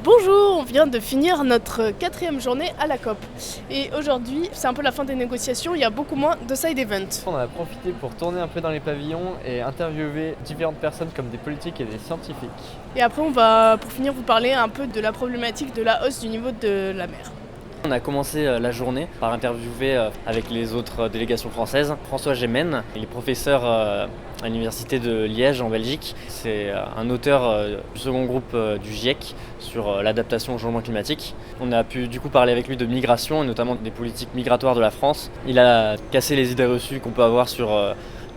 Bonjour, on vient de finir notre 4e journée à la COP. Et aujourd'hui, c'est un peu la fin des négociations, il y a beaucoup moins de side events. On en a profité pour tourner un peu dans les pavillons et interviewer différentes personnes comme des politiques et des scientifiques. Et après, on va pour finir vous parler un peu de la problématique de la hausse du niveau de la mer. On a commencé la journée par interviewer avec les autres délégations françaises François Gémen, il est professeur à l'université de Liège en Belgique. C'est un auteur du second groupe du GIEC sur l'adaptation au changement climatique. On a pu du coup parler avec lui de migration et notamment des politiques migratoires de la France. Il a cassé les idées reçues qu'on peut avoir sur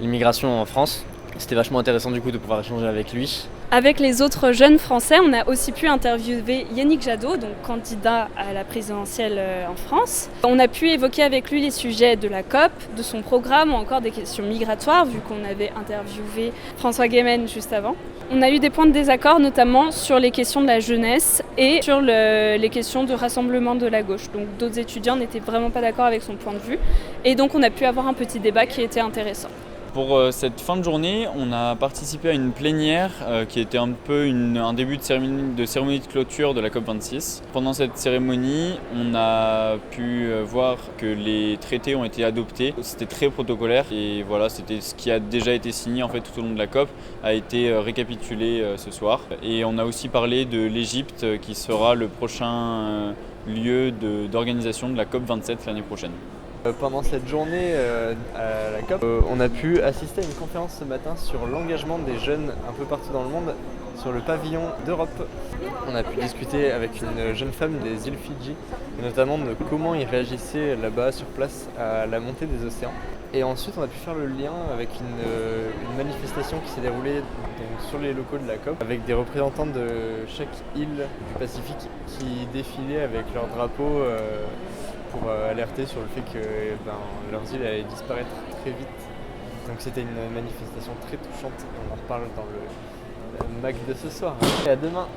l'immigration en France. C'était vachement intéressant du coup de pouvoir échanger avec lui. Avec les autres jeunes Français, on a aussi pu interviewer Yannick Jadot, donc candidat à la présidentielle en France. On a pu évoquer avec lui les sujets de la COP, de son programme ou encore des questions migratoires, vu qu'on avait interviewé François Gémen juste avant. On a eu des points de désaccord, notamment sur les questions de la jeunesse et sur les questions de rassemblement de la gauche. Donc d'autres étudiants n'étaient vraiment pas d'accord avec son point de vue. Et donc on a pu avoir un petit débat qui était intéressant. Pour cette fin de journée, on a participé à une plénière qui était un peu un début de cérémonie de clôture de la COP26. Pendant cette cérémonie, on a pu voir que les traités ont été adoptés. C'était très protocolaire et voilà, c'était ce qui a déjà été signé en fait tout au long de la COP a été récapitulé ce soir. Et on a aussi parlé de l'Égypte qui sera le prochain lieu d'organisation de la COP27 l'année prochaine. Pendant cette journée à la COP, on a pu assister à une conférence ce matin sur l'engagement des jeunes un peu partout dans le monde sur le pavillon d'Europe. On a pu discuter avec une jeune femme des îles Fidji, et notamment de comment ils réagissaient là-bas sur place à la montée des océans. Et ensuite on a pu faire le lien avec une manifestation qui s'est déroulée donc, sur les locaux de la COP, avec des représentants de chaque île du Pacifique qui défilaient avec leur drapeau pour alerter sur le fait que leurs îles allaient disparaître très vite. Donc c'était une manifestation très touchante, on en reparle dans le mag de ce soir. Et à demain.